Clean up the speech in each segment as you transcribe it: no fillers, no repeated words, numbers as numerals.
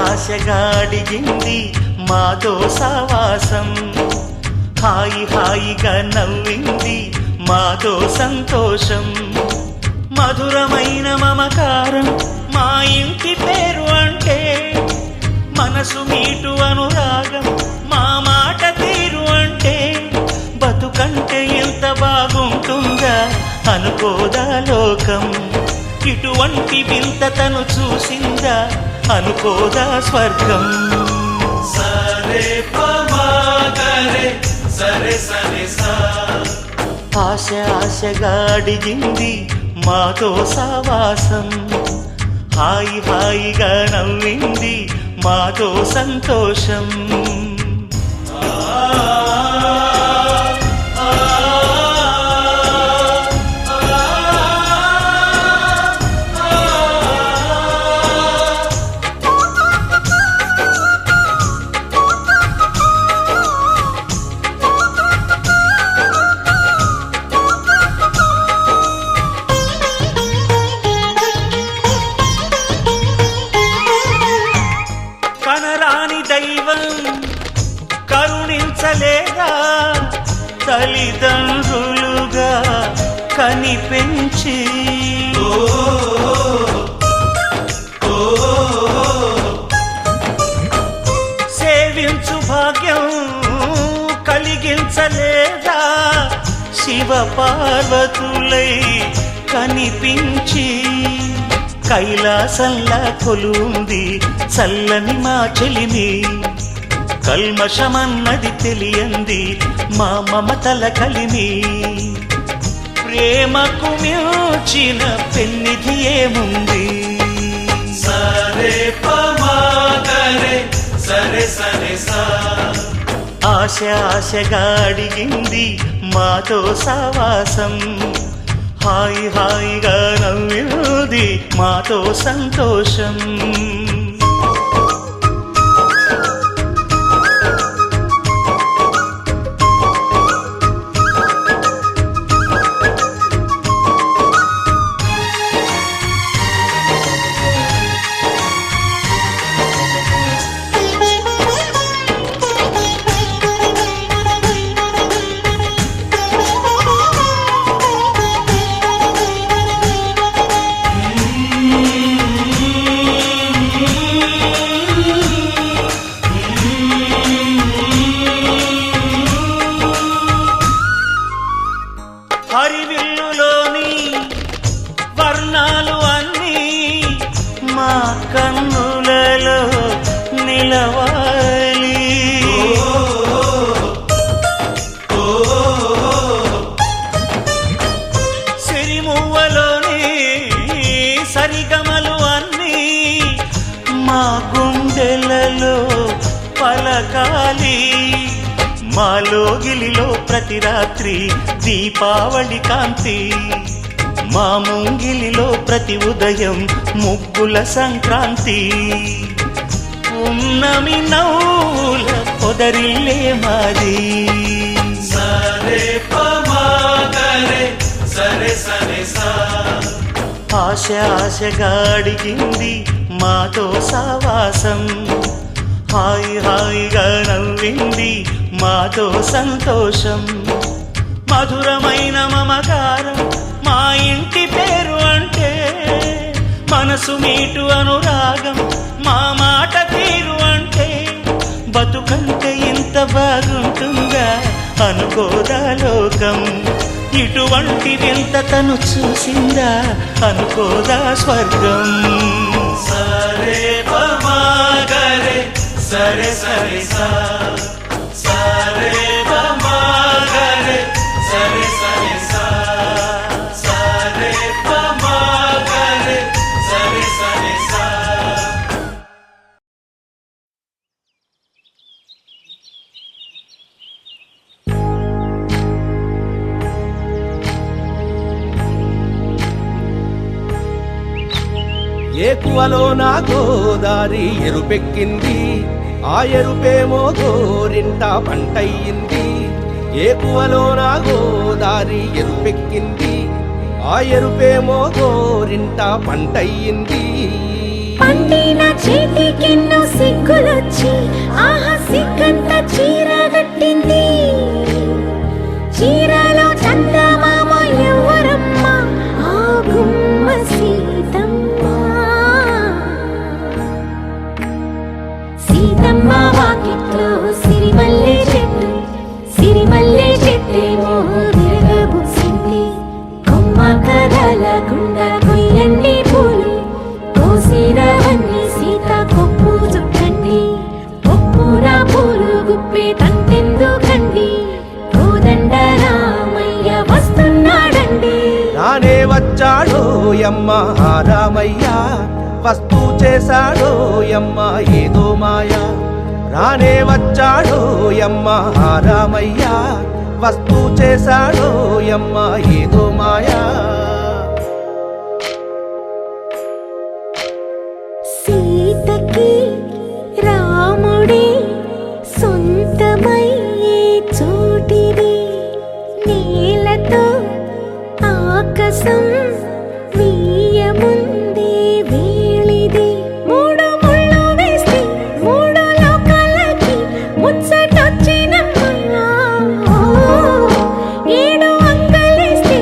ఆశగా అడిగింది మాతో సావాసం, హాయి హాయిగా నవ్వింది మాతో సంతోషం, మధురమైన మమకారం మా ఇంటి పేరు అంటే, మనసు మీటు అనురాగం మా మాట తీరు అంటే, బతుకంటే ఎంత బాగుంటుందా అనుకోదా లోకం, ఇటువంటి వింతతను చూసిందా అనుకోదా స్వర్గం. సరే పమాగరే సరే సరే సా, ఆశ ఆశగా అడిగింది మాతో సావాసం, హాయి హాయిగా నవ్వింది మాతో సంతోషం. కనరాని దైవం కరుణించలేదా, తల్లిదండ్రులుగా కనిపెంచి, సేవించు భాగ్యం కలిగించలేదా, శివ పార్వతులై కనిపించి, కైలాసంలా కొలుంది చల్లని మా చెలిమి, కల్మషమన్నది తెలియంది మా మమతల కలిమి, ప్రేమకు మించిన పెన్నిధి ఏముంది. సరే పమాగరే సరే సరే సా, ఆశ ఆశగా అడిగింది మాతో సావాసం, హాయి హాయిగా నవ్వింది మాతో సంతోషం. హరివిల్లులోని వర్ణాలు అన్నీ మా కన్నులలో నిలవాలి, సిరిమువ్వలోని సరిగమలు అన్నీ మా గుండెలలో పలకాలి, మాలోగిలిలో ప్రతి రాత్రి దీపావళి కాంతి, మా ముంగిలిలో ప్రతి ఉదయం ముగ్గుల సంక్రాంతి, ఉన్నమి నవ్వుల పొదరిల్లే మాది. సరే పమాగరే సరే సరే సా, ఆశ ఆశగా అడిగింది మాతో సావాసం, హాయి హాయిగా నవ్వింది మాతో సంతోషం, మధురమైన మమకారం మా ఇంటి పేరు అంటే, మనసు మీటు అనురాగం మా మాట తీరు అంటే, బతుకంటే ఇంత బాగుంటుందా అనుకోదా లోకం, ఇటువంటి వింతతను చూసిందా అనుకోదా స్వర్గం. సరే పమాగరే సరే సరే సా, సరే పమాగరే సరే సరే సా, సరే పమాగరే సరే సరే సా. ఏకువలో నా గోదారి ఎరుపెక్కింది, ఆ ఎరుపేమో గోరింట పంటయ్యింది. ఏకువలో నా గోదారి ఎరుపెక్కింది, ఆ ఎరుపేమో గోరింట పంటయ్యింది. నా చేతికెన్నో సిగ్గులొచ్చి ఆహా సిగ్గంత చీర కట్టింది. చీరలో చందమామ ఎవరమ్మ? ఆ గుమ్మ సీతమ్మ. సీతమ్మ వాకిట్లో సిరిమల్లె చెట్టు, సిరిమల్లె చెట్టేమో విరగబూసింది. కొమ్మ కదలకుండా కొయ్యండి పూలు, కోసిరవన్నీ సీత కొప్పు చుట్టండి. కొప్పుర పూలు గుప్పే తంతెందుకండి, కోదండ రామయ్య వస్తున్నాడండి. రానే వచ్చాడో యమ్మ ఆ రామయ్య, వస్తూ చేశాడో యమ్మ ఏదో మాయా. రానే వచ్చాడో యమ్మ ఆ రామయ్య, వస్తూ చేశాడో యమ్మ ఏదో మాయా. సీతకి రాముడే సొంతమయ్యే చోటిది. నేలతో ఆకాశం వీయముందే వేళిది. మూడు ముళ్ళు వేస్తే మూడు లోకాలకి ముచ్చటొచ్చినమ్మా. ఏడు అంగలేస్తే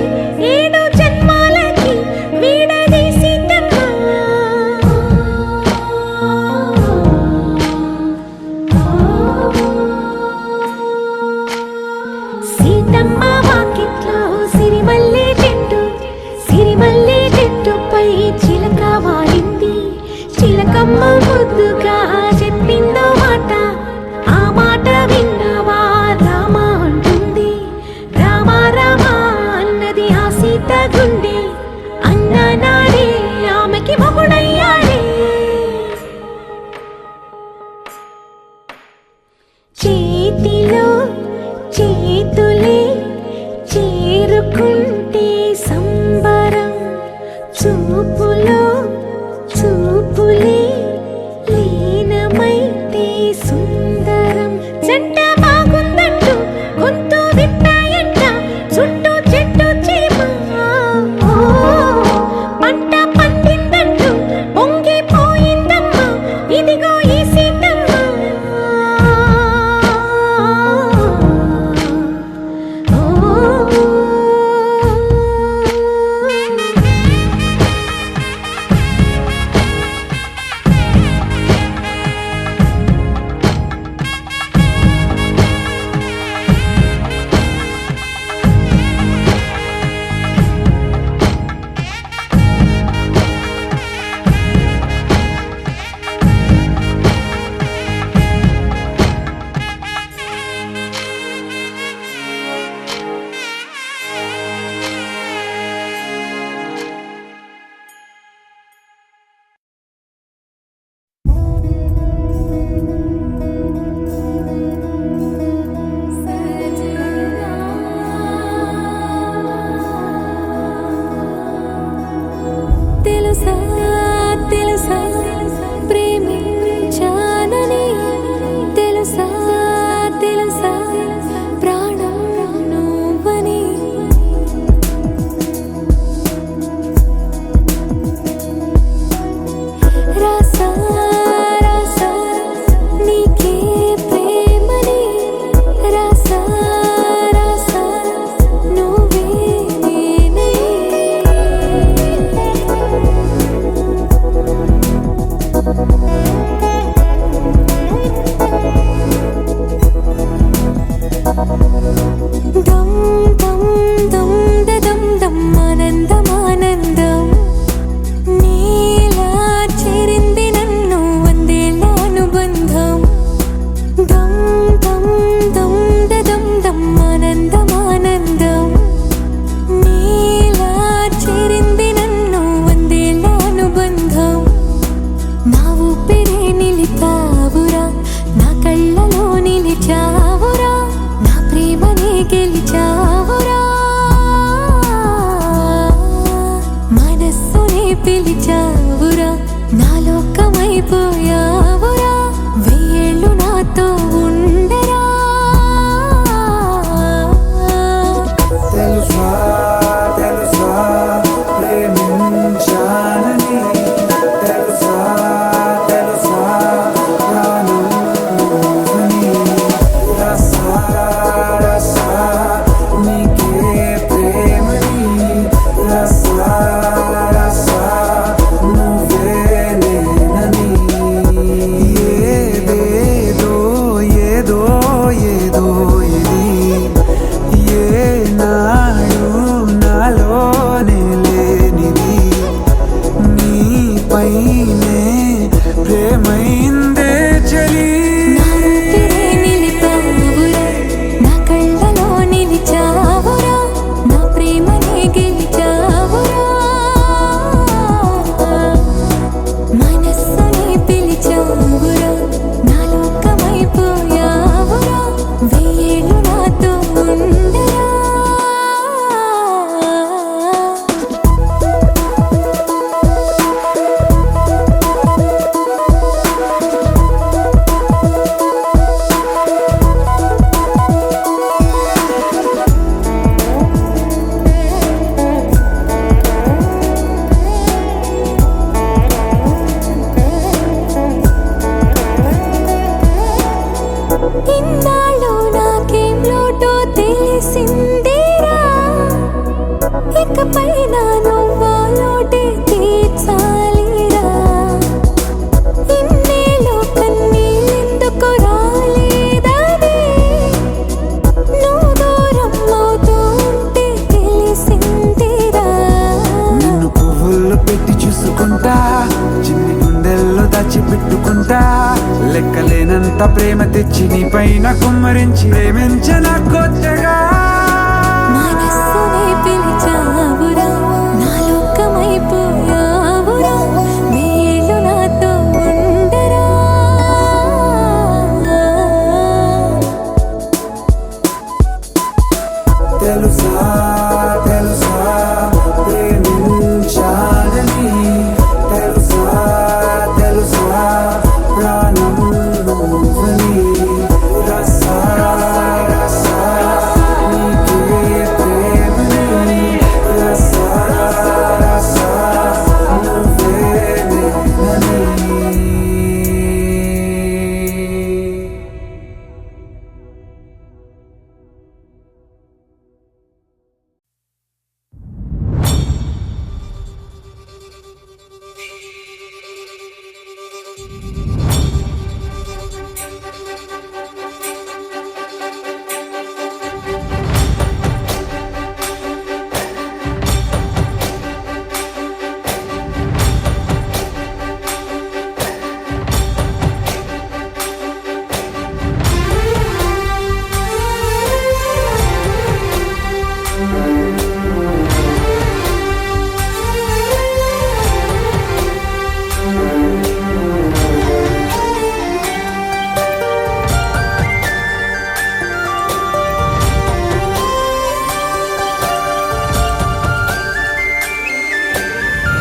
ఏడు జన్మాలకి వీడదీసిద్దమ్మా. సీతమ్మ వాకిట్లో సిరిమల్లె చెట్టు, సిరిమల్లె చెట్టుపై చిలక వాలింది. చిలకమ్మ ముద్దుగా చెప్పిందో మాట, ఆ మాట విన్నవా రామ అంటుంది. రామ రామ అన్నది ఆ సీత గుండె, అన్న నాడే ఆమెకి మొగుడయ్యాడే. చేతిలో చేతులే చేరుకుంటే సంబరం, చూపులో చూపులే లీనమైతే సుందరం. జంట బాగుందంటూ గొంతు విప్పాయంట చుట్టూ చెట్టు చీమ. పంట పండిందంటూ పొంగిపోయిందమ్మా ఇదిగో ఈ సీతమ్మ. తెలుసా తెలుసా ప్రేమించానని, తెలుసా తెలుసా ప్రాణం నువ్వని. రాసా రాసా నీకే ప్రేమని, రాసా రాసా నువ్వే నేనై. దమ్ దమ్ దమ్ దమ్ దమ్ ఆనందం ఆనందం, నీలా చేరింది నన్ను వందేళ్ళ అనుబంధం. దమ్ దమ్ దమ్ దమ్ దమ్ ఆనందం ఆనందం, నీలా చేరింది నన్ను వందేళ్ళ అనుబంధం. నా ఊపిరే నిలిపావురా, నా కళ్ళలో నిలిచావురా, నా ప్రేమనే గెలిచావురా. మనస్సునే పిలిచావురా, నా లోకమైపోయావురా. వెయ్యేళ్ళు నాతో ఉండరా. తెలుసా తెలుసా ప్రేమించానని, తెలుసా లేనంత ప్రేమ తెచ్చి నీ పైన కుమ్మరించి ప్రేమించిన కొత్తగా మనస్సునే పిలిచావురా నా లోకమైపోయావురా వేళ్ళు నాతో ఉండరా తెలుసా తెలుసా ప్రేమించాలని తెలుసా తెలుసా ప్రాణం నువ్వని రసా రసా నీకే ప్రేమని రసా రసా నువ్వే నేనని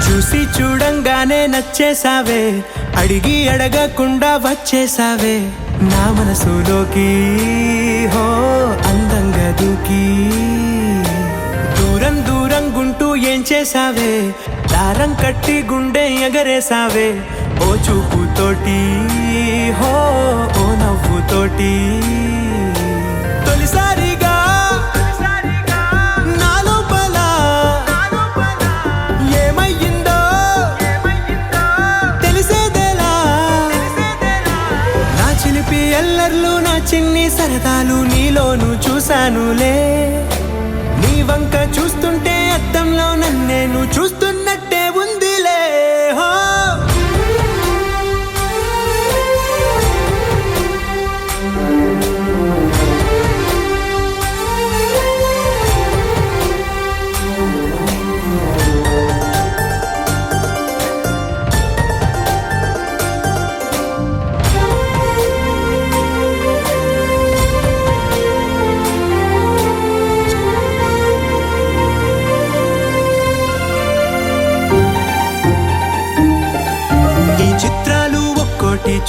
చూసి చూడంగానే నచ్చేసావే అడిగి అడగకుండా వచ్చేసావే నా మనసులోకి హో అందంగా దూకి దూరం దూరం గుంటూ ఏం చేసావే దారం కట్టి గుండె ఎగరేసావే ఓ చూపుతోటి హో ఓ నవ్వుతోటి తొలిసారిగా నా లోపల ఏమయ్యిందో తెలిసేదేలా నా చిలిపి ఎల్లర్లు నా చిన్ని సరదాలు నీలోను చూశానులే నీ వంక చూస్తుంటే అద్దంలో నన్నేను చూస్తున్నట్టే ఉందిలే హో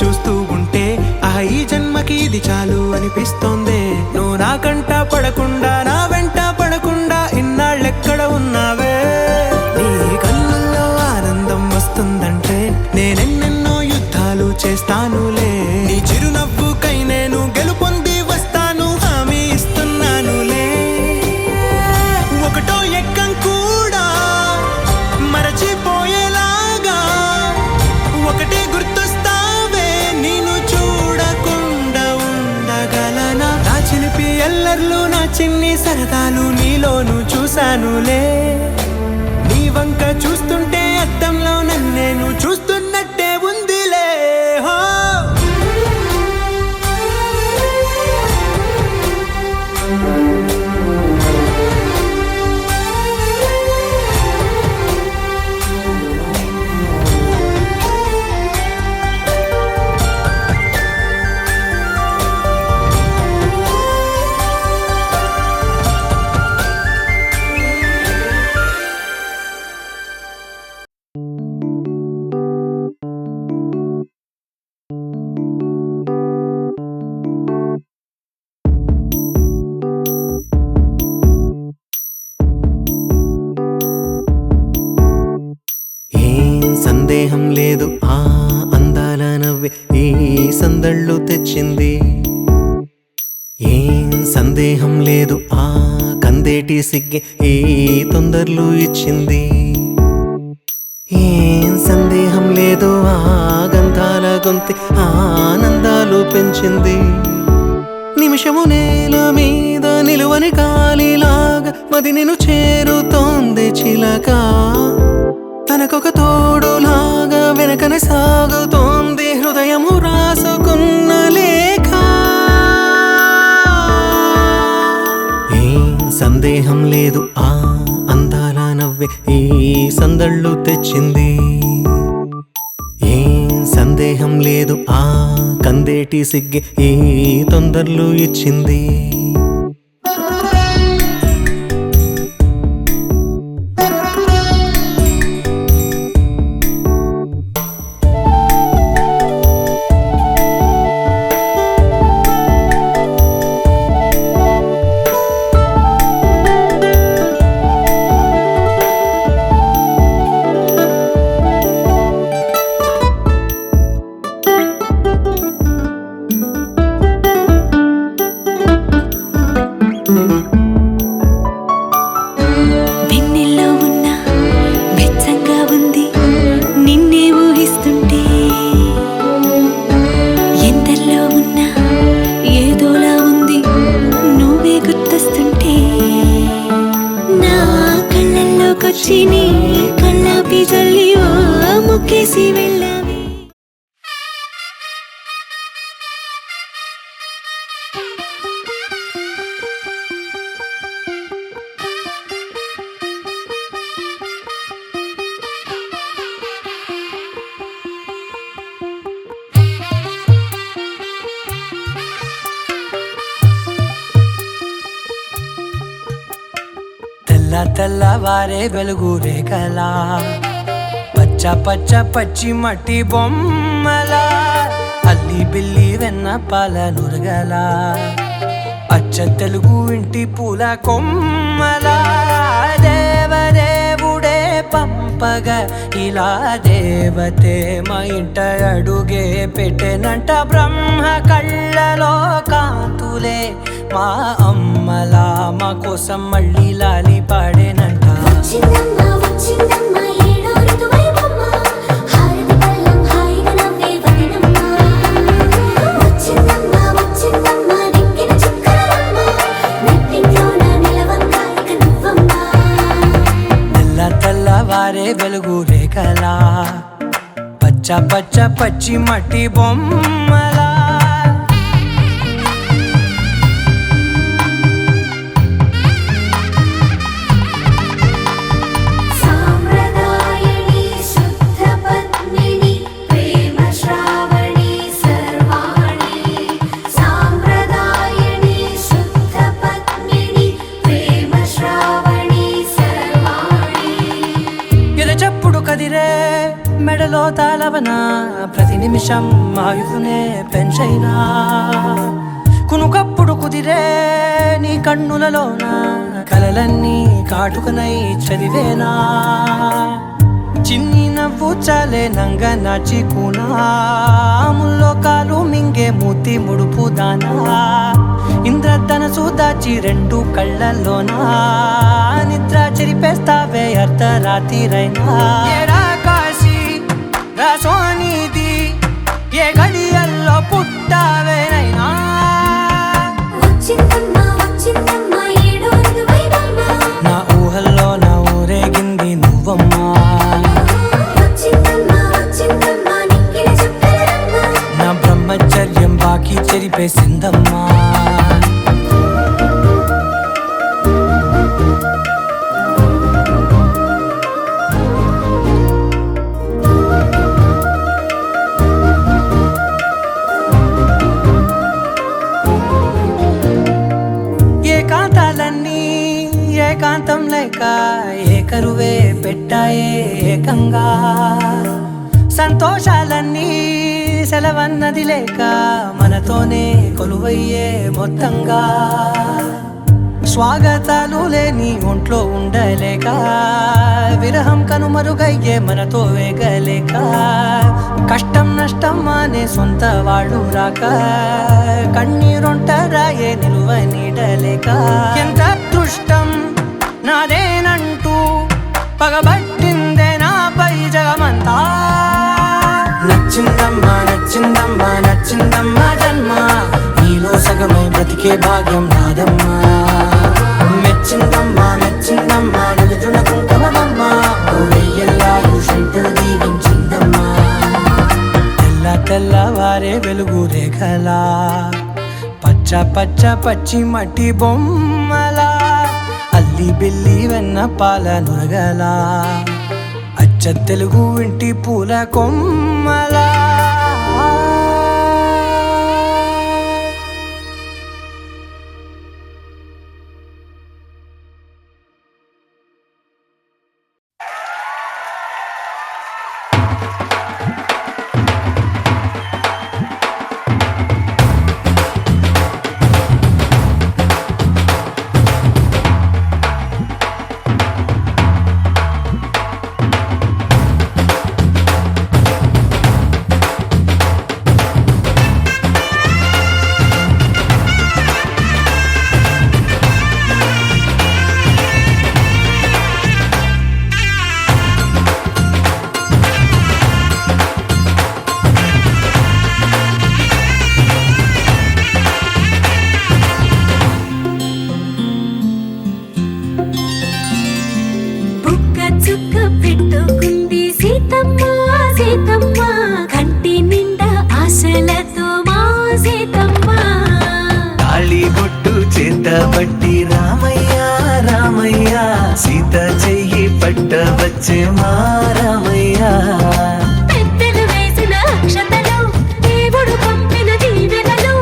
చూస్తూ ఉంటే ఈ జన్మకి ఇది చాలు అనిపిస్తోంది నువ్వు నా కంట పడకుండా నా వెంట పడకుండా ఇన్నాళ్ళెక్కడ ఉన్నావే నీ కళ్ళల్లో ఆనందం వస్తుందంటే నేనెన్నెన్నో యుద్ధాలు చేస్తానులే నీ చిరునవ్వుకై నేను గెలుపొంది వస్తాను హామీ ఇస్తున్నానులే ఒకటో ఎక్కం కూడా మరచిపోయేలాగా ఒకటే గుర్తొస్తావే నేను చూడకుండా ఉండగలనా నా చిలిపి ఎల్లర్లు నా చిన్ని సరదాలు నీలోను చూశానులే నీ వంక చూస్తుంటే అద్దంలో నన్నేను చూస్తున్నట్టే ఉందిలే హో సందేహం లేదు ఆ అందాల నవ్వే ఈ సందళ్ళు తెచ్చింది ఏం సందేహం లేదు ఆ కందేటి సిగ్గే ఈ తొందరలు ఇచ్చింది ఏం సందేహం లేదు ఆ గంధాల గొంతి ఆనందాలు పెంచింది నిమిషము నేల మీద నిలువని గాలిలాగా మది నిన్ను చేరుతోంది చిలక తనకొక తోడులాగా వెనకనే సాగుతోంది హృదయము రాసుకున్నలే కళ్ళు తెచ్చింది. ఏం సందేహం లేదు ఆ కందేటి సిగ్గే ఈ తొందరలు ఇచ్చింది. వెన్నెల్లో ఉన్న వెచ్చంగా ఉంది నిన్నే ఊహిస్తుంటే, ఎందల్లో ఉన్న ఏదోలా ఉంది నువ్వే గుర్తొస్తుంటే, నా కళ్ళల్లోకొచ్చి నీ కళ్ళాపి జల్లి ఓ ముక్కేసి వెళ్ళావి. తెల్లవారే వెలుగు రేఖలా, పచ్చ పచ్చ పచ్చి మట్టి బొమ్మలా, అల్లి బిల్లి వెన్న పాల నురగలా, అచ్చ తెలుగు ఇంటి పూల కొమ్మలా, దేవదేవుడే పంపగా ఇలా దేవతే మా ఇంట అడుగే పెట్టెనంట. బ్రహ్మ కళ్ళలో కాంతులే మా అమ్మలా మా కోసం మళ్ళీ లాలి పాడేనంట. వచ్చిందమ్మా వచ్చిందమ్మా ఏడో ఋతువైవమ్మ, హారతి పళ్ళం హాయిగా నవ్వే వదినమ్మ. వచ్చిందమ్మా వచ్చిందమ్మా నెక్కిన చుక్కలమ్మ, నెట్టింట్లోన నిలవంగా ఇక నువ్వమ్మా. తెల్లవారే వెలుగు రేఖలా, పచ్చ పచ్చ పచ్చి మట్టి బొమ్మలా. సాంప్రదాయని శుద్ధ పద్మిని ప్రేమ శ్రావణి సర్వాణి, సాంప్రదాయని శుద్ధ పద్మిని ప్రేమ శ్రావణి సర్వాణి. ఎదచప్పుడు కదిరే మెడలో తాళవన, ప్రతి నిమిషం ఆయుధునే పెంచైనా, కునుకప్పుడు కుదిరే నీ కన్నులలోన కలలన్నీ కాటుకనై చదివేనా. చిన్ని నవ్వు చాలే నంగ నాచి కూనాముల్లో కాలు మింగే మూతి ముడుపు దానా, ఇంద్రధనసు దాచి రెండు కళ్ళల్లోనా, నిద్ర చెరిపేస్తావే అర్ధరాత్రిరైనా. ఏడా కాశీ రాసోనిది ఏ గడియల్లో పుట్టావేనైనా. వచ్చిందమ్మా వచ్చిందమ్మా ఏడో ఋతువైవమ్మ, నా ఊహల్లో నా ఊరేగింది నువ్వమ్మా. వచ్చిందమ్మా వచ్చిందమ్మా నెక్కిన చుక్కలమ్మ. నా బ్రహ్మచర్యం బాకీ చెరిపేసిందమ్మా. ఏకాంతాలన్నీ ఏకాంతం లేక ఏకరువే పెట్టాయే ఏకంగా, సంతోషాలన్నీ సెలవన్నది లేక మనతోనే కొలువయ్యే మొత్తంగా. స్వాగతాలు లేని ఒంట్లో ఉండలేక, విరహం కనుమరుగయ్యే మనతో వేగలేక, కష్టం నష్టం అనే సొంత వాళ్ళు రాక, కన్నీరొంటరాయే నిలువ నీడలేక. ఎంత అదృష్టం నాదేనంటూ పగబట్టిందే నాపై జగమంతా. నచ్చిందమ్మా నచ్చిందమ్మా నచ్చిందమ్మా జన్మ, నీలో సగమై బ్రతికే భాగ్యం నాదమ్మా. మెచ్చిందమ్మా మెచ్చిందమ్మా నిలుచున కుంకుమమ్మా, వెయ్యల్లాలు శంకరు దీవించిందమ్మా. తెల్లవారే వెలుగు రేఖలా, పచ్చ పచ్చ పచ్చి మట్టి బొమ్మలా, అల్లి బిల్లి వెన్న పాల నురగలా, అచ్చ తెలుగు ఇంటి పూల కొమ్మలా బట్టి రామయ్య రామయ్య సీత చెయ్యి పట్ట వచ్చే మా రామయ్య పెద్దలు వేసిన అక్షతలు దేవుడు పంపిన దీవెనలు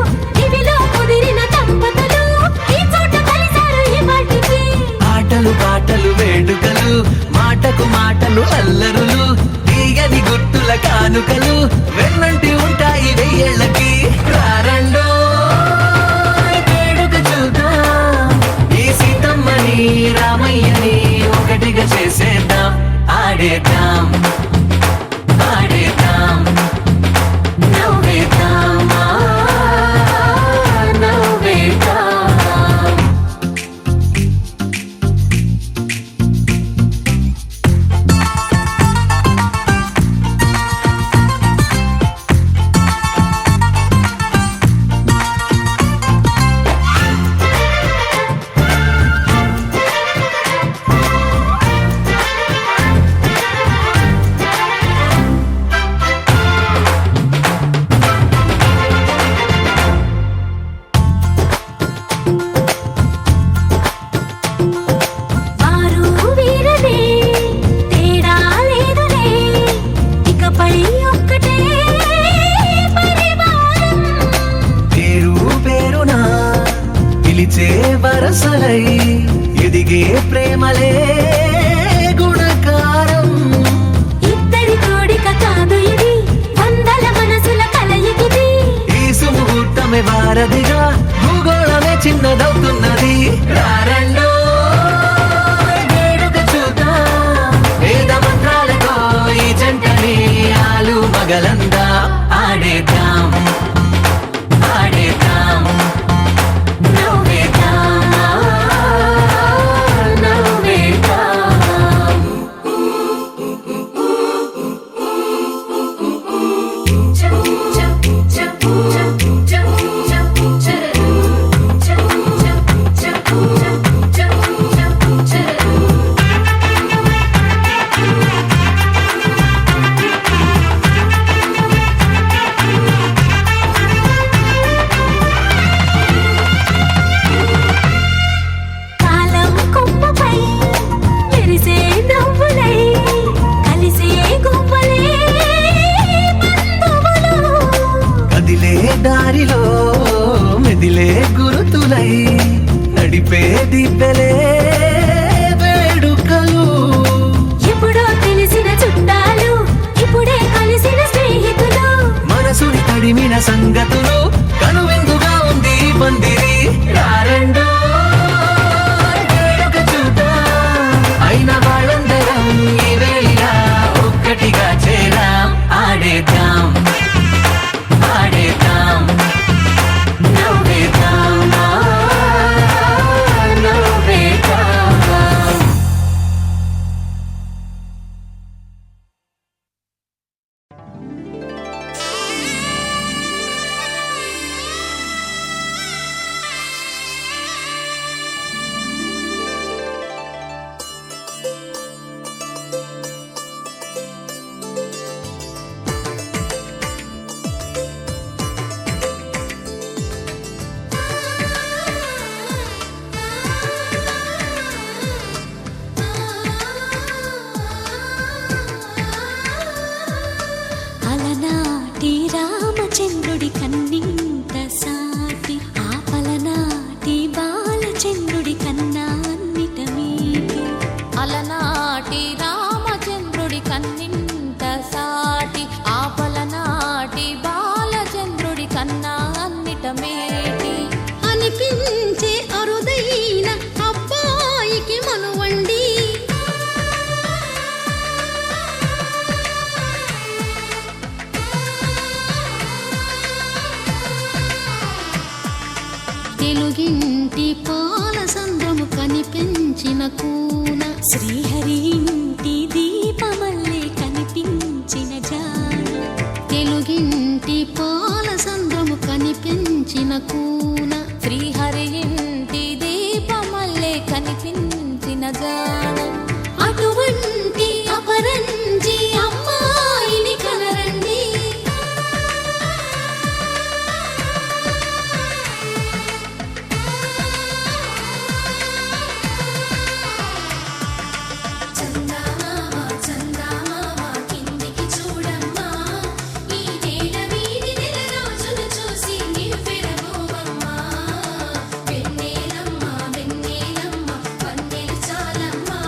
ఇవిలో కుదిరిన దంపతులు ఈ చోట కలిసారు ఈ వాటికి ఆటలు పాటలు వేడుకలు మాటకు మాటలు అల్లరులు తీయని గుర్తుల కానుకలు వెన్నంటి ఉంటాయి వెయ్యేళ్ళకి రారండో రామయ్యని ఒకటిగా చేసేద్దాం ఆడేద్దాం ఆడేద్దాం నవ్వేద్దాం నవ్వేద్దాం వరసలై ఎదిగే ప్రేమలే గుణకారం ఇద్దరి కోడిక కాదు ఇది వందల మనసుల కలయికిది ఈ సుముహూర్తమే వారధిగా భూగోళమే చిన్నదవుతున్నది రారండో వేడుక చూద్దాం వేద మంత్రాలతో ఈ జంటని ఆలు మగలందా ఆడేద్దాం ఆడేద్దాం తెలుగింటి పాల సంద్రము కనిపించిన కూన శ్రీహరి ఇంటి దీపమల్లే కనిపించిన జాన తెలుగింటి పాల సంద్రము కనిపించిన కూన శ్రీహరి ఇంటి దీపమల్లే కనిపించిన జాన అటువంటి అపరంజి అమ్మాయిని కనరండి చందమామ చందమామ కిందికి చూడమ్మా ఈ నేల వీధి నెల రోజులు చూసి నివ్వెరబోవమ్మా వెన్నెలమ్మ వెన్నెలమ్మ వన్నెలు చాలమ్మా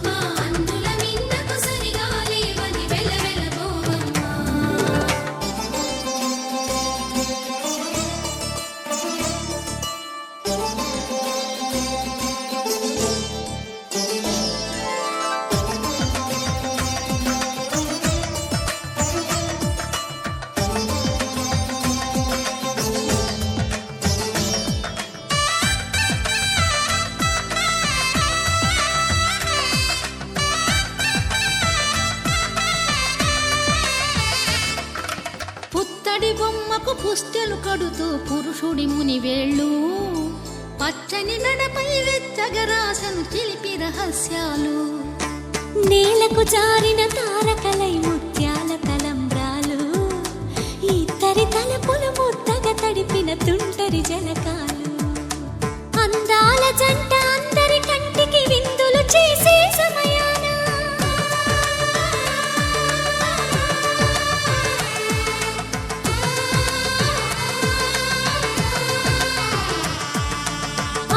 మా అందుల మిన్నకు సరిగా లేవని వెలవెలబోవమ్మా పుత్తడి బొమ్మకు పుస్తెలు కడుతూ పురుషుడి ముని వేళ్ళు పచ్చని నడపై వెచ్చగరాసను చిలిపి రహస్యాలు నేలకు జారిన తారకలై ముత్యాల తలంబ్రాలు ఇద్దరి తలపులు ముద్దగా తడిపిన తుంటరి జలకాలు అందాల జంట అందరి కంటికి విందులు చేసే సమయాన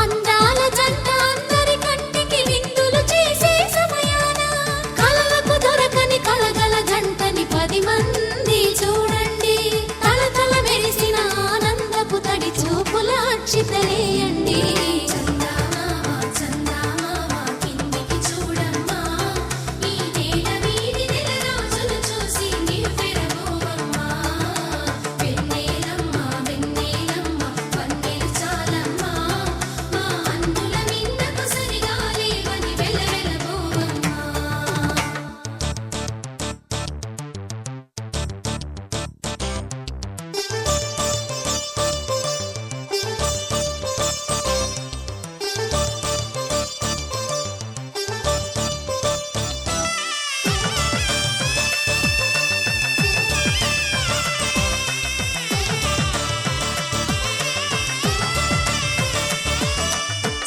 అందాల జంట అందరి కంటికి విందులు చేసే సమయాన కలలకు దొరకని కలగల జంటని 10 మంది చూడండి తలతల మెరిసిన ఆనందపు తడి చూపుల అక్షితలేయండి చందమామ చందమామ కిందికి చూడమ్మా ఈ నేల వీధి నెల రోజులు చూసి నివ్వెరబోవమ్మా వెన్నెలమ్మ వెన్నెలమ్మ వన్నెలు చాలమ్మా మా అందుల మిన్నకు సరిగా లేవని వెలవెలబోవమ్మా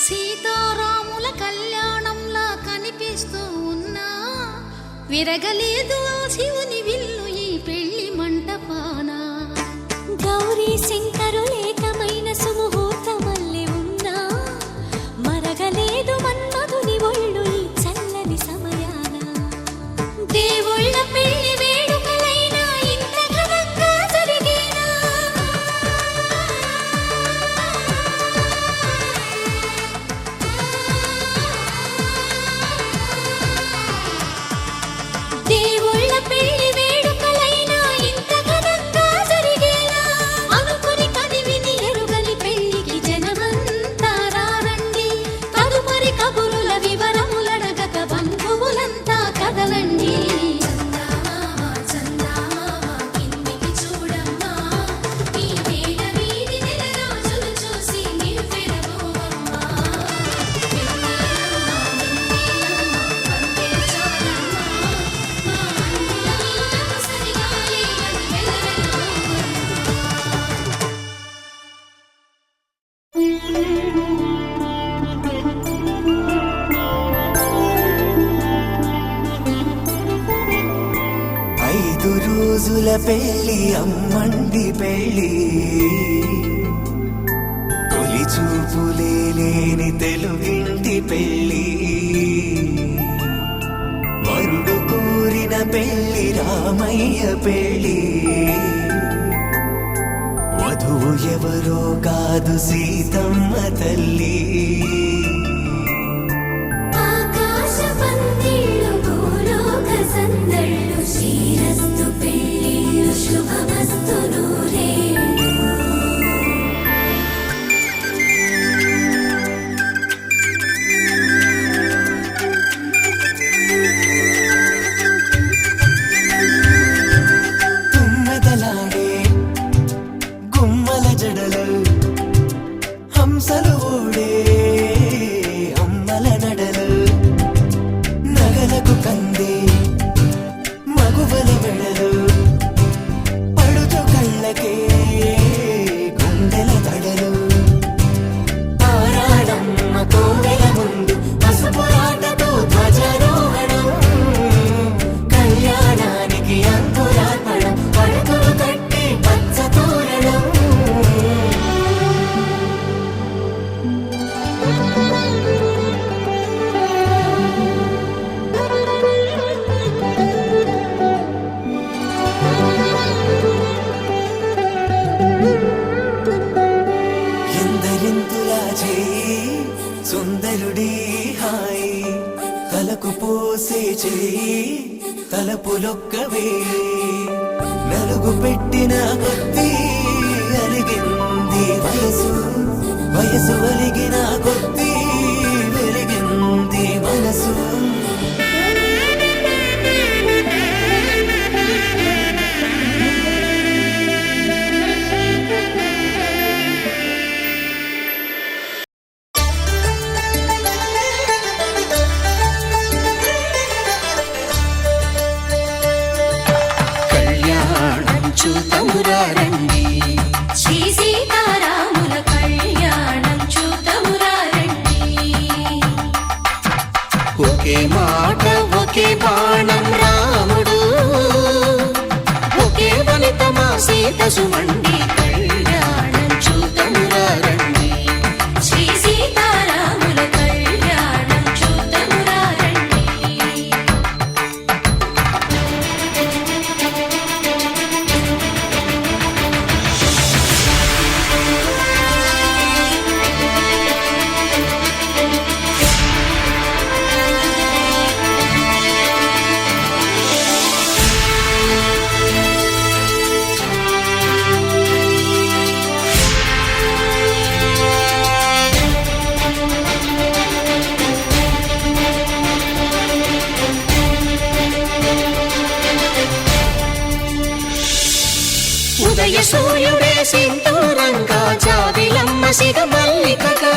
సీతారాముల కళ్యాణంలా కనిపిస్తూ ఉన్నా విరగలేదు ఆ శివుని విల్లు ఈ పెళ్లి మంటపాన గౌరీ శంకరులేకమైన సుముహూర్తమల్లె ఉన్నా మరగలేదు మన్మధుని ఒళ్ళు ఈ చల్లని సమయాన దేవుళ్ళ పెళ్లి వేడుకలైనా ఇంత ఘనంగా జరిగేనా దేవుళ్ళ పెళ్లి వేడుకలైనా ఇంత ఘనంగా జరిగేనా అనుకుని కదివిని ఎరుగని పెళ్లికి జనమంతా రారండి తదుపరి కబురుల వివరములడగక బంధువులంతా కదలండి చందమామ చందమామ కిందికి చూడమ్మా ఈ నేల వీధి నెల రోజులు చూసి నివ్వెరబోవమ్మా వెన్నెలమ్మ వెన్నెలమ్మ వన్నెలు చాలమ్మా మా అందుల మిన్నకు సరిగా లేవని వెలవెలబోవమ్మా 5 రోజుల పెళ్లి అమ్మండి పెళ్లి తొలి చూపులే లేని తెలుగింటి పెళ్లి వరుడు కోరిన పెళ్లి రామయ్య పెళ్లి వధువు ఎవరో కాదు సీతమ్మ తల్లి ఆకాశ పందిళ్ళు భూలోక సందళ్ళు శ్రీరస్తు పెళ్ళిళ్ళు శుభమస్తు నూరేళ్ళు హంసలు ఓడే అమ్మల నడలు నగలకు కందే మగువల వెడలు పడుచు కళ్ళకే గుండెల తడలు ఆరాడమ్మ కోవెల ముందు పసుపురాటతో ధ్వజారోహణం కళ్యాణానికి అంకురార్పణం పడకలు కట్టి పచ్చ తోరణం ఎందరింతులా చేయి సుందరుడి హాయి తలకు పోసే చేయి తలపులొక్కవే నలుగు పెట్టిన కొద్దీ అలిగింది వయసు వయసు అలిగిన కొద్దీ వెలిగింది మనసు కళ్యాణం చూతమురారండి శ్రీ సీతారాముల కళ్యాణం చూతమురారండి ఒకే మాట ఒకే బాణం రాముడు ఒకే వనిత మా సీత సుమండి కళ్యాణం చూతమురారండి శ్రీ సీతారాముల కళ్యాణం చూతమురారండి ఉదయ సూర్యుడే సింధూరంగా జాబిలమ్మ సిగ మల్లికగా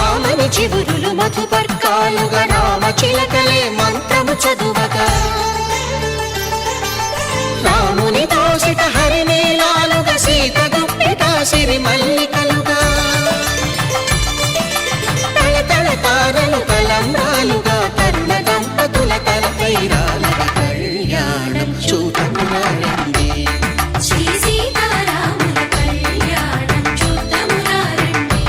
ఆమని చివురులు మధుపర్కాలుగా రామ చిలకలే మంత్రము చదువగా రాముని దోసిట హరినీలాలుగా సీత గుప్పిట సిరి మల్లికలుగా తళతళ తారలు తలంబ్రాలుగా తరుణ దంపతుల తలపైరాలుగా కళ్యాణం చూతమురారండి శ్రీ సీతారాముల కళ్యాణం చూతమురారండి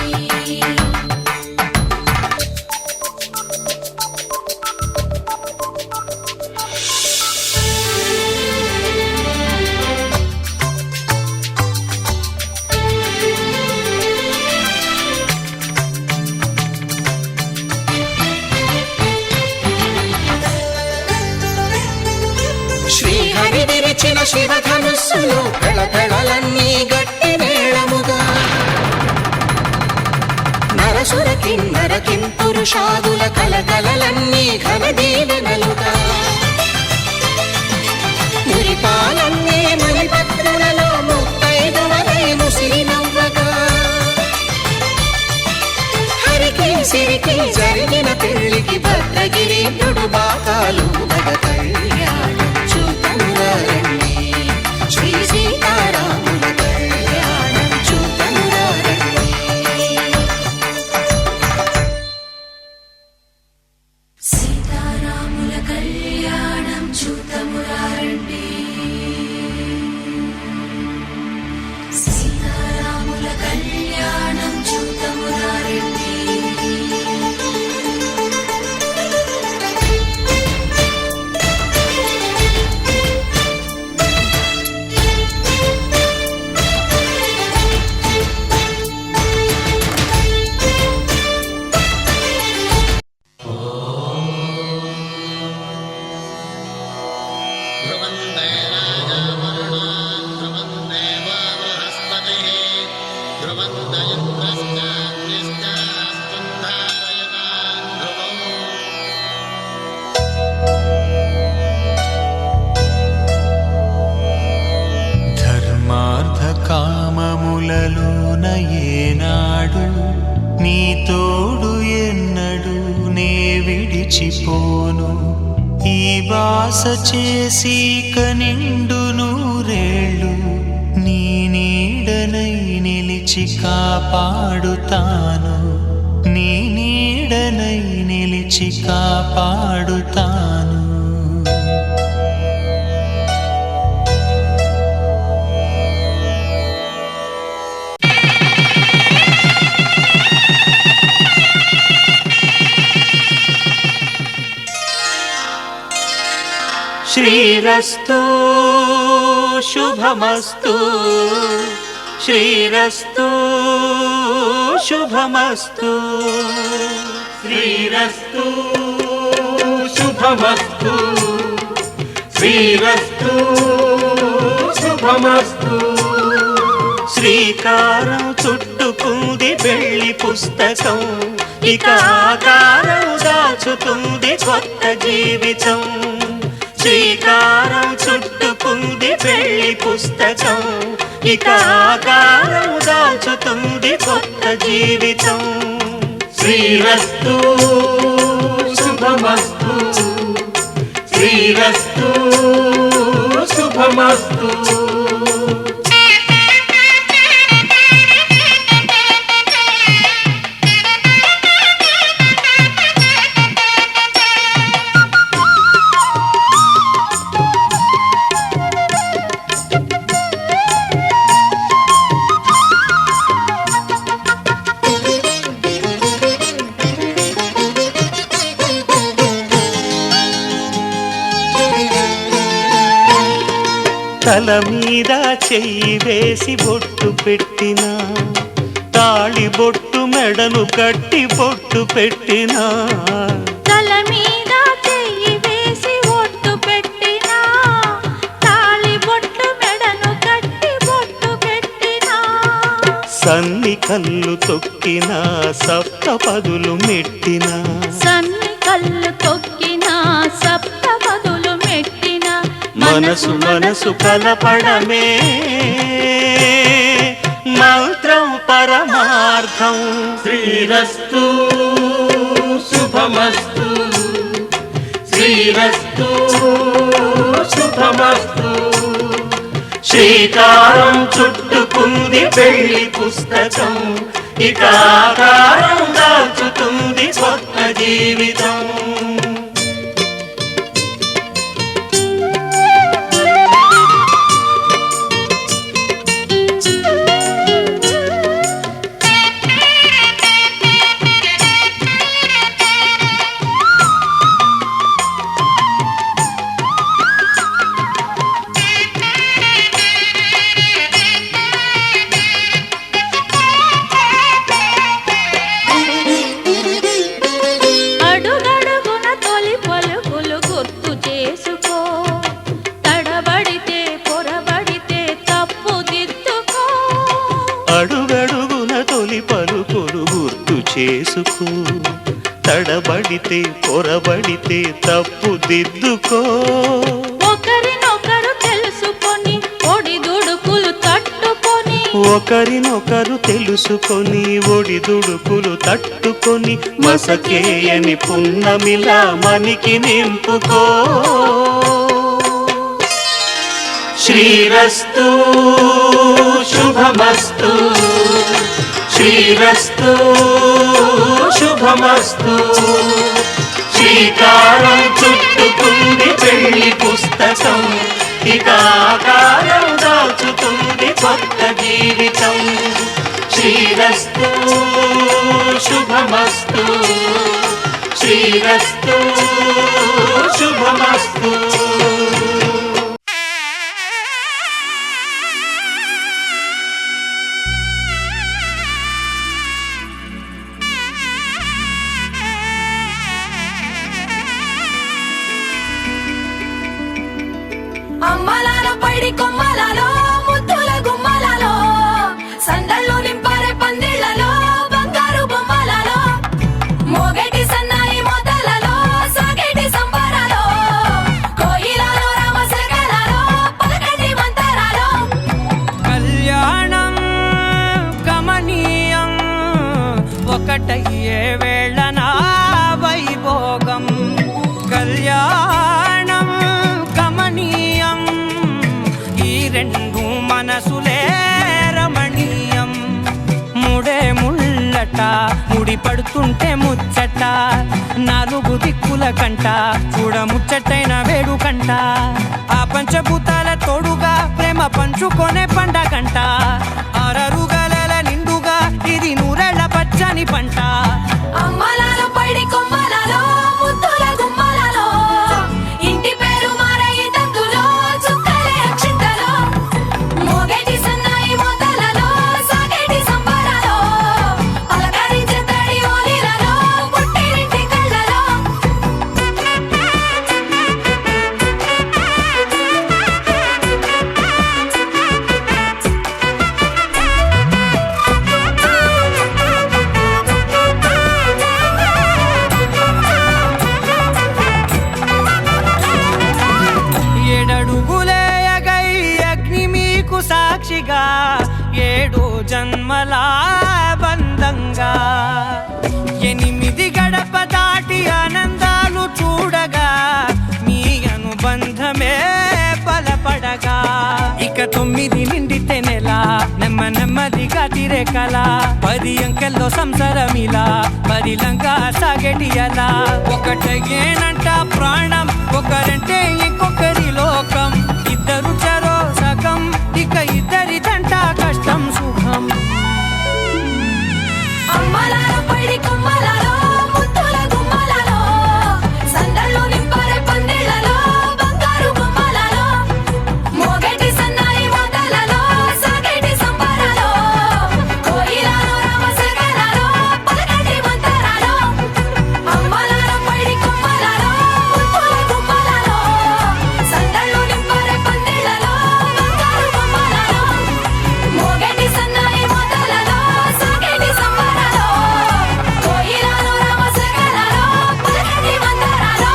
శ్రీహరి విరిచిన శివధనుస్సులు పెళపెళలన్నీ గట్టి మేళముగా నరసుర కిన్నర కింపురుషాదుల కలకలలన్నీ ఘన దీవెనలుగా మురిపాలన్నీ మణిపత్రులలో ముత్తైదువలై ముసిరి నవ్వగా హరికి సిరికి జరిగిన పెళ్లికి భద్రగిరీంద్రుడు బాకాలు కళ్యాణం చూతమురారండి శ్రీ సీతారాముల కళ్యాణం చూతమురారండి సీతారాముల కళ్యాణం చూతమురారండి సీతారాముల కళ్యాణం చూతమురారండి బాస చేసి కనిండు నూరేళ్ళు నీ నీడనై నిలిచి కాపాడుతాను, నీ నీడనై నిలిచి కాపాడుతాను. శ్రీరస్తు శుభమస్తు, శ్రీరస్తు శుభమస్తు, శ్రీరస్తు శుభమస్తు, శ్రీరస్తు శుభమస్తు. శ్రీకారం చుట్టుకుంది పెళ్లి పుస్తకం, ఇక ఆకారం దాచుతుంది కొత్త జీవితం. శ్రీకారం చుట్టుకుంది పెళ్లి పుస్తకం, ఇక ఆకారం దాచుతుంది కొత్త జీవితం. శ్రీరస్తు శుభమస్తు, శ్రీరస్తు శుభమస్తు. తల మీద చెయ్యి వేసి బొట్టు పెట్టినా, తాళి బొట్టు మెడను కట్టి బొట్టు పెట్టినా, తల మీద చెయ్యి వేసి బొట్టు పెట్టినా, తాళి బొట్టు మెడను కట్టి బొట్టు పెట్టినా, సన్ని కళ్ళు తొక్కినా సప్త పదులు మెట్టినా, సన్ని కళ్ళు తొక్కినా సప్త పదులు మెట్టినా, మనసు మనసు కలపడమే మంత్రం పరమార్థం. శ్రీరస్తు శుభమస్తు, శ్రీరస్తు శుభమస్తు. శ్రీకారం చుట్టుకుంది పెళ్లి పుస్తకం, ఇక ఆకారం దాచుతుంది కొత్త జీవితం. అడుగడుగున తొలి పలుకులు గుర్తు చేసుకో, తడబడితే పొరబడితే తప్పు దిద్దుకో. ఒకరినొకరు తెలుసుకొని ఒడిదుడుకులు తట్టుకొని, ఒకరినొకరు తెలుసుకొని ఒడిదుడుకులు తట్టుకొని, మసకేయని పున్నమిలా మనికి నింపుకో. శ్రీరస్తు శుభమస్తు, శ్రీరస్తు శుభమస్తు. శ్రీకారం చుట్టుకుంది పెళ్లి పుస్తకం, ఇక ఆకారం దాచుతుంది కొత్త జీవితం. శ్రీరస్తు శుభమస్తు, శ్రీరస్తు శుభమస్తు. అమ్మలాలో పైడి కొమ్మలలో ముద్దుల గుమ్మలలో సందళ్ళు నింపారే పందిళ్లలో బంగారు బొమ్మలలో మోగేటి సన్నాయి మోతలలో సాగేటి సంబరాలో కోయిలలో రామసగలలో పలకండి మంతరాలో. కళ్యాణం గమనీయం ఒకటయ్యే వేళ నా వైభోగం, కళ్యాణం ముడి పడుతుంటే ముచ్చట నాలుగు దిక్కుల కంట చూడ ముచ్చటైన వేడుకంట ఆ పంచభూతాల తోడుగా ప్రేమ పంచుకొనే పండగంట ఆరరుగల నిండుగా ఇది నూరెళ్ళ పచ్చని పంట అమ్మలాలో పడి కొమ్మలలో ముద్దుల గుమ్మలలో ఇంటి పేరు మారయ్య తందులో చుక్కలే అక్షింతలో మోగేటి సన్నాయి మోతలలో సాగేటి సంబరాలో పలకరించే తడి ఓలిలలో పుట్టినింటి కళ్ళలో ఏడడుగులేయగై అగ్ని మీకు సాక్షిగా 7 జన్మల బంధంగా 8 గడప దాటి ఆనందాలు చూడగా మీ అనుబంధమే బలపడగా ఇక 9 నిండితే నెల నెమ్మదిగా తిరే కల 10 అంకెల్లో సంసారమిలా పరిలంగా సాగేటి అలా ఒకటేనంట ప్రాణం ఒకరంటే ఇంకొకరి లోకం ఇద్దరు చరో సగం ఇక ఇద్దరిదంట కష్టం సుఖం అమ్మలాలో పడి కొమ్మలలో ముద్దుల గుమ్మలలో సందళ్ళు నింపారే పందిళ్ళలో బంగారు బొమ్మలలో మోగేటి సన్నాయి మోతలలో సాగేటి సంబరాలో కోయిలలో రామశకలలో పలకటి మంతరాలో అమ్మలాలో పడి కొమ్మలలో ముద్దుల గుమ్మలలో సందళ్ళు నింపారే పందిళ్ళలో బంగారు బొమ్మలలో మోగేటి సన్నాయి మోతలలో సాగేటి సంబరాలో కోయిలలో రామశకలలో పలకటి మంతరాలో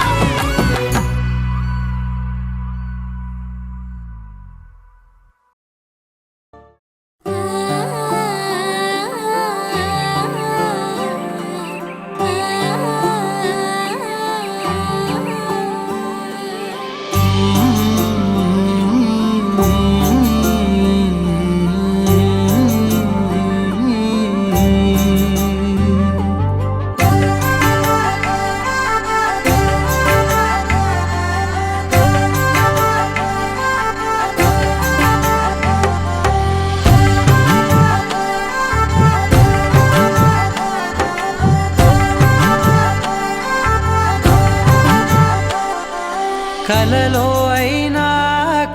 కలలో అయినా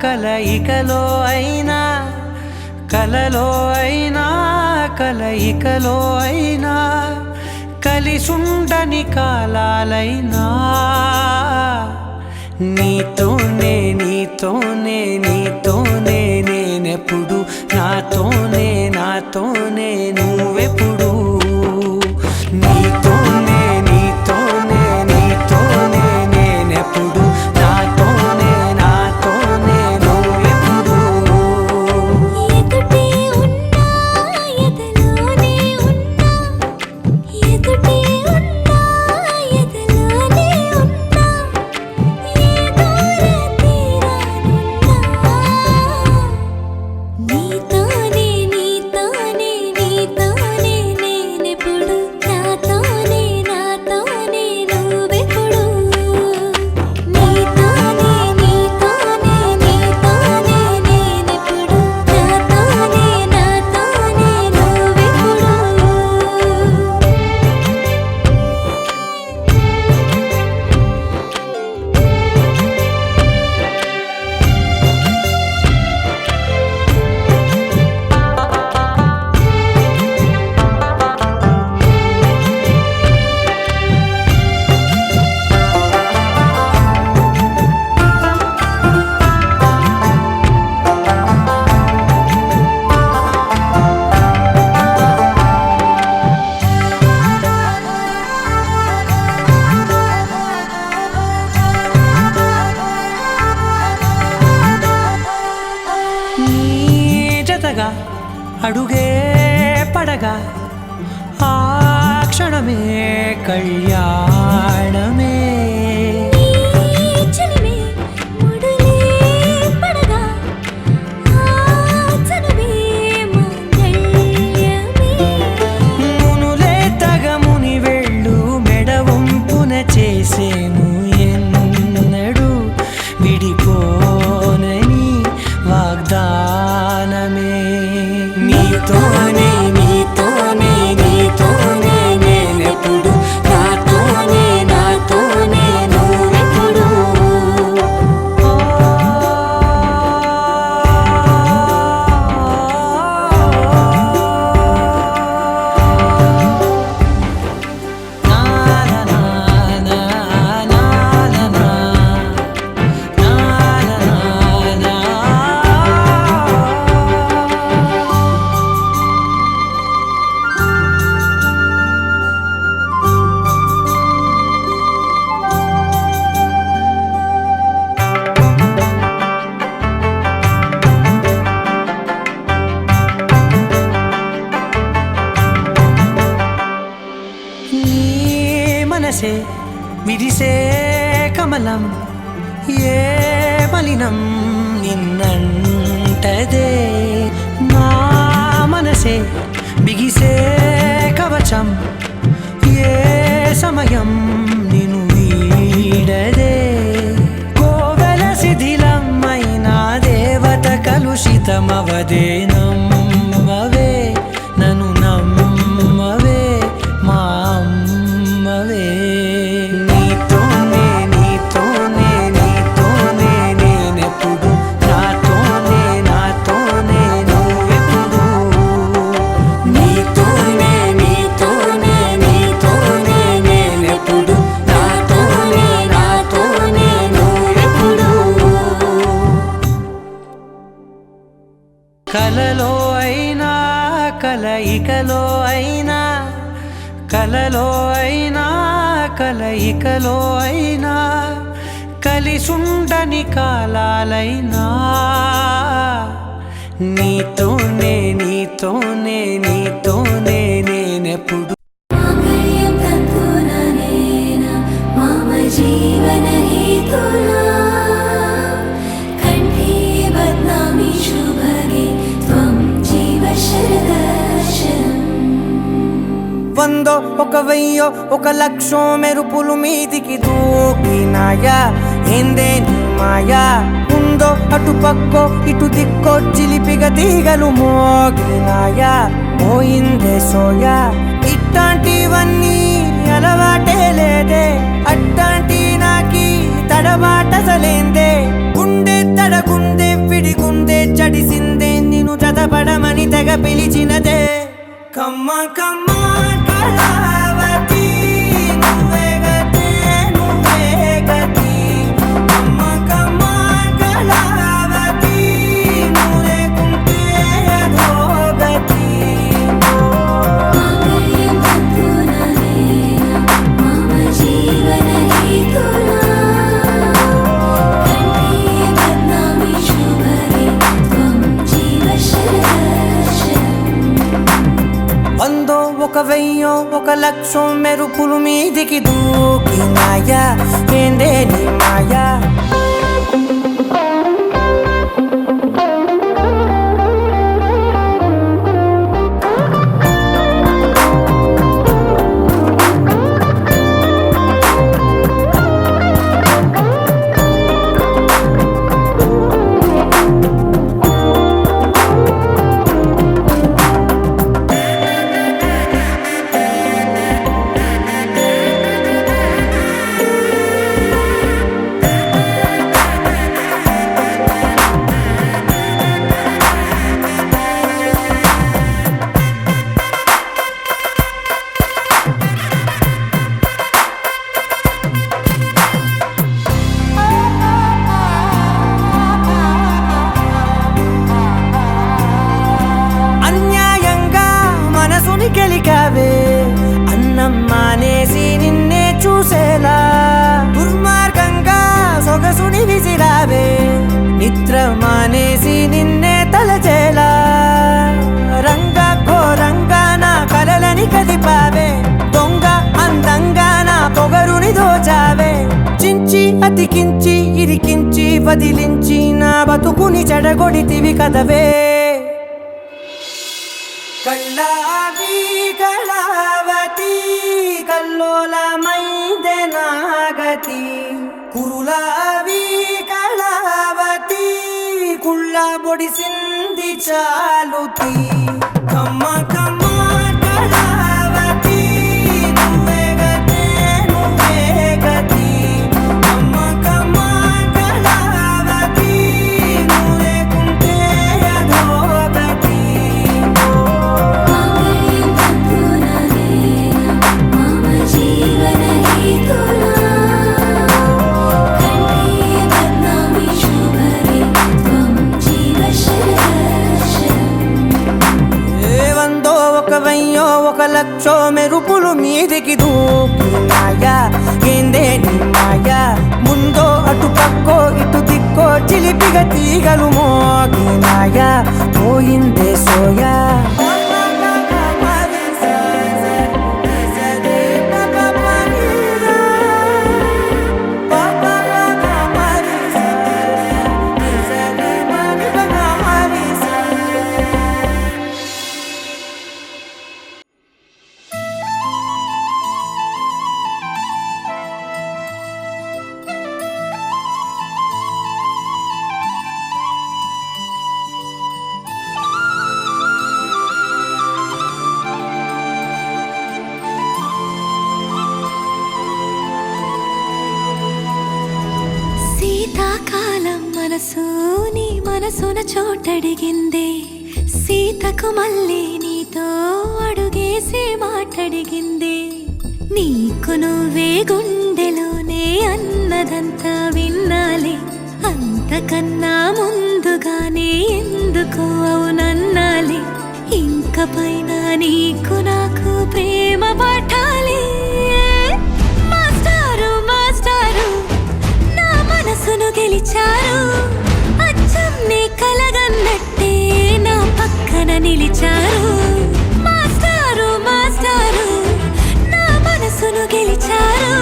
కలయికలో అయినా కలలో అయినా కలయికలో అయినా కలిసుండని కాలాలైనా నీతోనే నీతోనే నీతోనే నేనెప్పుడు నాతోనే నాతోనే నువ్వెప్పుడు నీతోనే నీతోనే నీతోనే నేనెప్పుడు నాతోనే నాతోనే నువ్వెప్పుడు ఎదుటే ఉన్నా ఎదలోనే ఉన్నా ఎదుటే ఉన్నా ఎదలోనే ఉన్నా ఏ దూర తీరానున్నా నీతోనే నీతోనే నీతోనే నేనెప్పుడు నాతోనే నాతోనే నువ్వెప్పుడు నీతోనే నీతోనే నీతోనే నేనెప్పుడు నాతోనే నాతోనే నువ్వెప్పుడు నీ జతగా అడుగే పడగా ఆ క్షణమే కళ్యాణమే చలిమే ముడులే పడగా ఆ చనువే మంగళ్యమే మునులే తగ మనసే విరిసే కమలం ఏ మలినం నిన్నంటదే నా మనసే బిగిసే కవచం ఏ సమయం నిన్ను వీడదే కోవెల శిథిలమైన దేవత కలుషితమవదే నమ్మవే నన్ను నమ్మవే మా అమ్మవే నీతోనే నీతోనే నీతోనే నేనెప్పుడు నాతోనే నాతోనే నువ్వెప్పుడు నీతోనే నీతోనే నీతోనే నేనెప్పుడు నాతోనే నాతోనే నువ్వెప్పుడు కలలో అయినా కలయికలో అయినా కలలో అయినా కలయికలో అయినా కలిసుండని కాలాలైనా నీతోనే నీతోనే నీతోనే నేనెప్పుడు మాంగళ్యం తంతుననేన మమ జీవన హేతునా కంఠే బధ్నామి శుభగే త్వం జీవ శరదర్శనం వందో ఒక వెయ్యో ఒక లక్షో మెరుపులు మీదికి దూకినాయా ఏందే నీ మాయా ఉందో అటు పక్కో ఇటు దిక్కో చిలిపిగ తీగలు మోగినాయా పోయిందే సోయా ఇట్లాంటివన్నీ అలవాటే లేదే అట్లాంటి నాకి తడబాటసలేందే గుండె తడగుందే విడిగుందే చడిసిందే నిన్ను చదపడమని తెగ పిలిచినదే కమ్మ కమ్మ కళావతి నువ్వే గతి నువ్వే గతి కమ్మ కమ్మ కళావతి నువ్వు లేకుంటే అదో గతి మాంగళ్యం తంతుననేన మమ జీవన హేతునా కంఠే బధ్నామి శుభగే త్వం జీవ శరదర్శనం వందో ఒక వెయ్యో ఒక లక్షో మెరుపులు మీదికి దూకినాయా ఏందే నీ మాయా అన్యాయంగా మనసుని గెలికావే అన్నం మానేసి నిన్నే చూసేలా దుర్మార్గంగా సొగసుని విసిరావే నిద్ర మానేసి నిన్నే తలచేలా రంగా ఘోరంగా నా కలలని కదిపావే దొంగ అందంగా నా పొగరుని దోచావే చించి అతికించి ఇరికించి వదిలించి నా బతుకుని చెడగొడితివి కదవే కళ్ళావి కళావతి కల్లోలమైందే నాగతి కురులావి కళావతి కుళ్ళ బొడిసింది చాలుతి కమ్మ కమ్మ కళావతి నువ్వే గతే నువ్వే గతి కమ్మ కమ్మ కళావతి నువ్వు లేకుంటే అదో గతి మాంగళ్యం తంతుననేన మమ జీవన హేతునా కంఠే బధ్నామి శుభగే త్వం జీవ శరదర్శనం వందో ఒక వెయ్యో ఒక లక్షో మెరుపులు మీదికి దూకినాయా ఏందే నీ మాయా ముందో అటు పక్కో ఇటు దిక్కో చిలిపిగ తీగలు మోగినాయా పోయిందే సోయా మనసున చోటడిగిందే సీతకు మళ్ళీ నీతో అడుగేసి మాటడిగిందే నీకు నువ్వే గుండెలోనే అన్నదంతా విన్నాలే అంతకన్నా ముందుగానే ఎందుకు అవునన్నాలే ఇంక పైన నీకు నాకు ప్రేమ పాఠాలే మాస్టారు మాస్టారు నా మనసును గెలిచారు అచ్చం నీ కలగన్నట్టే నా పక్కన నిలిచారు మాస్టారు మాస్టారు నా మనసును గెలిచారు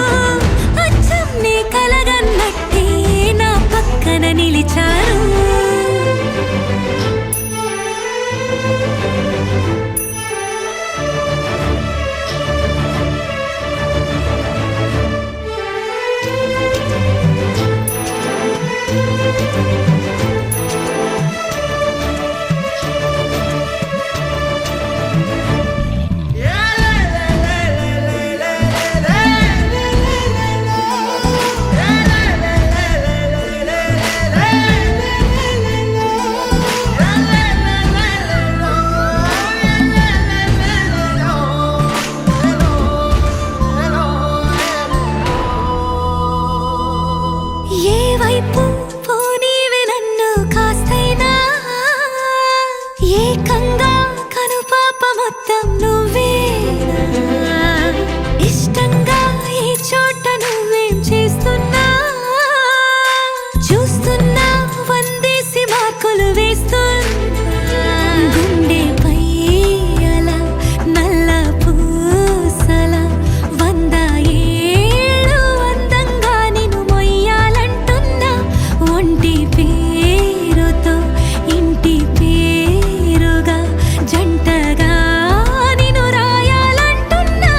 అచ్చం నీ కలగన్నట్టే నా పక్కన నిలిచారు ఏ వైపు పోనీవి నన్ను కాస్తైనా ఏకంగా కనుపాప మొత్తం నువ్వేనా ఇష్టంగా ఈ చోట నువ్వేం చేస్తున్నా చూస్తున్నా వందేసి మార్కులు వేస్తున్నా గుండెపై అలా నల్ల పూసల 100 ఏళ్ళు అందంగా నిన్ను మొయ్యాలంటున్నా ఒంటి పేరుతో ఇంటి పేరుగా జంటగా నిన్ను రాయాలంటున్నా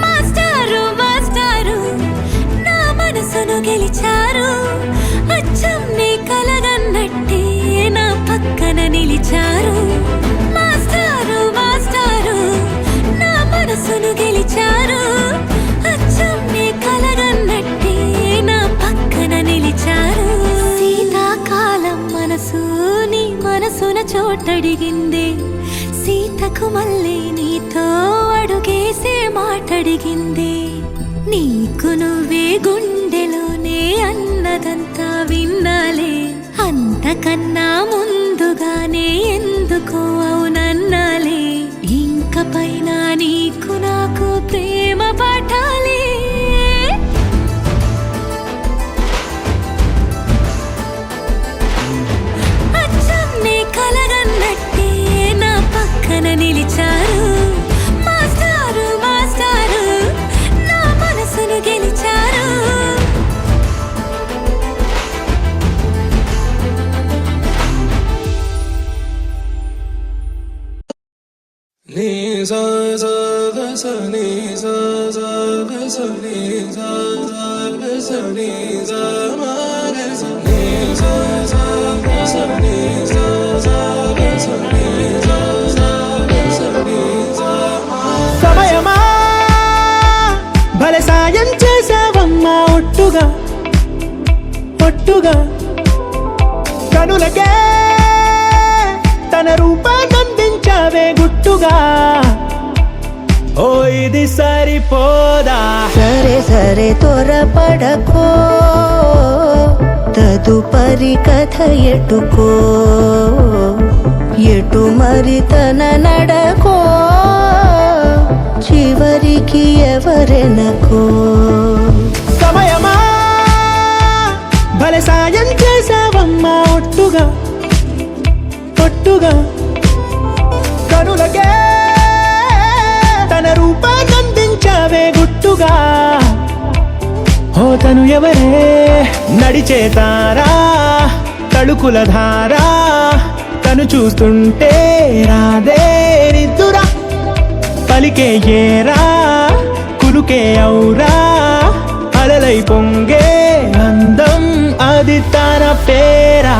మాస్టారు మాస్టారు నా మనసును గెలిచారు అచ్చం నీ కలగన్నట్టే నా పక్కన నిలిచారు మాస్టారు మాస్టారు నా మనసును గెలిచారు అచ్చం నీ కలగన్నట్టే నా పక్కన నిలిచారు శీతాకాలం మనసు నీ మనసున చోటడిగిందే సీతకు మళ్ళీ నీతో అడుగేసే మాటడిగిందే నీకు నువ్వే గుండెలోనే అన్నదంతా విన్నాలే అంతకన్నా ముందుగానే ఎందుకు అవునన్నాలే ఇంక పైన నీకు నాకు ప్రేమ పాఠాలే అచ్చం నీ కలగన్నట్టే నా పక్కన నిలిచారు మాస్టారు మాస్టారు నా మనసును గెలిచారు సమయమా భలే సాయం చేసావమ్మా ఒట్టుగా ఒట్టుగా కనులకే తన రూపాన్నందించావే గుట్టుగా ఓ ఇది సరిపోదా సరే సరే త్వరపడకో తదుపరి కథ ఎటుకో ఎటు మరి తన నడకో చివరికి ఎవరెనకో సమయమా భలే సాయం చేసావమ్మా ఒట్టుగా ఒట్టుగా కనులకే తన రూపాన్నందించావే గుట్టుగా ఓ తను ఎవరే నడిచే తారా తళుకుల ధారా తను చూస్తుంటే రాదే నిద్దురా పలికే ఏరా కులుకే ఔరా అలలై పొంగే అందం అది తన పేరా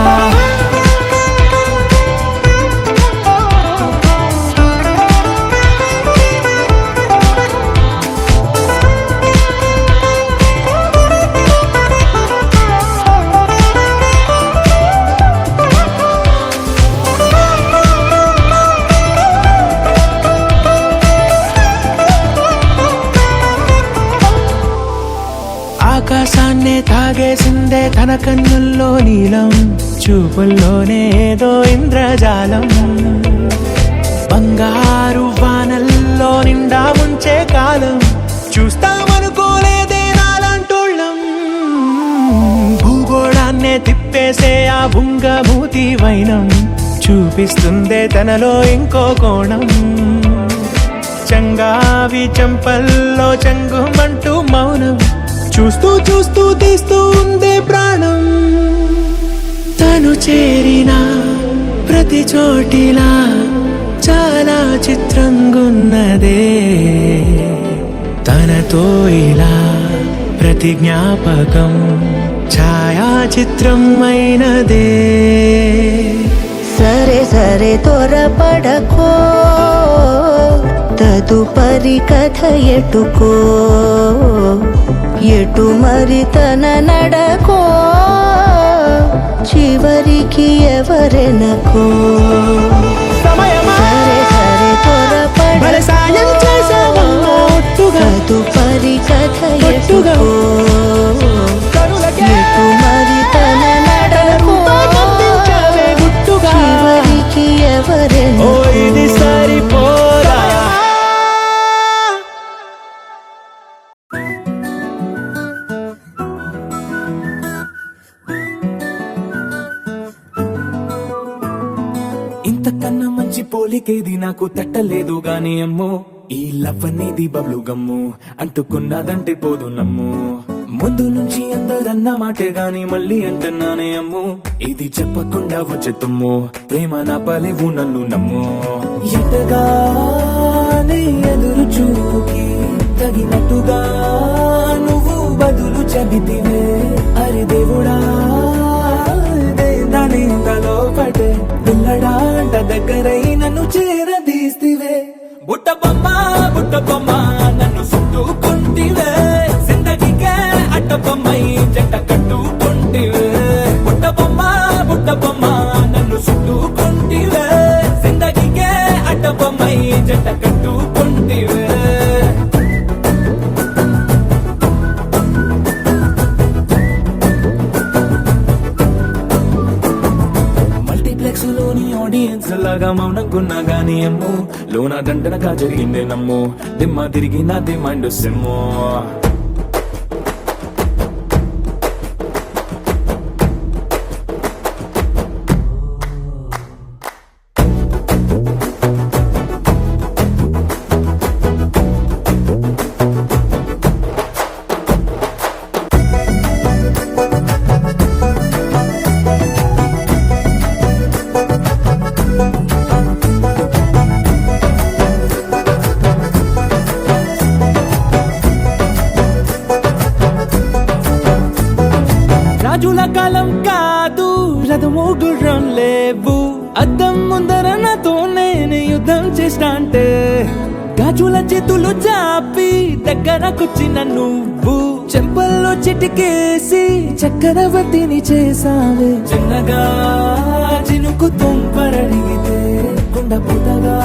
నన్నే తాగేసిందే తన కన్నుల్లో నీలం, చూపుల్లోనే ఏదో ఇంద్రజాలం. బంగారు వానల్లో నిండా ఉంచే కాలం, చూస్తామనుకోలేదే నాలాంటోళ్ళం. భూగోళాన్నే తిప్పేసే ఆ బుంగమూతి వైనం, చూపిస్తుందే తనలో ఇంకో కోణం. చంగావి చంపల్లో చంగుమంటూ మౌనం, చూస్తూ చూస్తూ తీస్తూ ఉందే ప్రాణం. తను చేరిన ప్రతి చోటిలా చాలా చిత్రంగున్నదే, తనతో ఇలా ప్రతి జ్ఞాపకం ఛాయాచిత్రం అయినదే. సరే సరే త్వరపడకో, తదుపరి కథ ఎటుకో, ఎటు మరి తన నడకో, చివరికి ఎవరెనకో. సరే సరే త్వరపడకో, తదుపరి కథ ఎటుకో, ఎటు మరి తన నడకో, చివరికి ఎవరెనకో. ఇంతకన్నా మంచి పోలికేది నాకు తట్టలేదు గాని అమ్మో, ఈ లవ్ అనేది బబ్లు గమ్ము, అంటుకున్నదంటే పోదు నమ్ము. ముందు నుంచి అందరన్న మాటే గాని మళ్ళీ అంటున్నానే అమ్ము, ఇది చెప్పకుండా వచ్చే తుమ్ము, ప్రేమ నా పలేవు నన్ను నమ్ము. ఎటగానే ఎదురు చూకి తగినట్టుగా నువ్వు బదులు చెబితివే, అరే దేవుడా దాని తలో పడే పిల్లడాంట దగ్గరై నన్ను చేరదీస్తివే. బుట్ట బొమ్మ నన్ను చుట్టుకుంటివే, జిందగీకే అట్ట బొమ్మై జంట కట్టుకుంటివే. బుట్ట బొమ్మ నన్ను చుట్టుకుంటివే, జిందగీకే అట్ట బొమ్మై జంట కట్టుకుంటివే. లోని ఆడియన్స్ లాగా మౌనంకున్నా గానీ అమ్ము, లోన దండనగా జరిగిందే నమ్ము, దిమ్మ తిరిగి నాదే మైండ్ సిమ్ము. రాజుల కాలం కాదు, రథము గుర్రం లేవు, అద్దం ముందర నాతో నేను యుద్ధం చేస్తా అంటే, గాజుల చేతులు చాపి దగ్గరకొచ్చిన నువ్వు, చెంపల్లో చిటికేసి చక్రవర్తిని చేసావే. చిన్నగా చినుకు తుంపరడిగితే కుండ పుటగా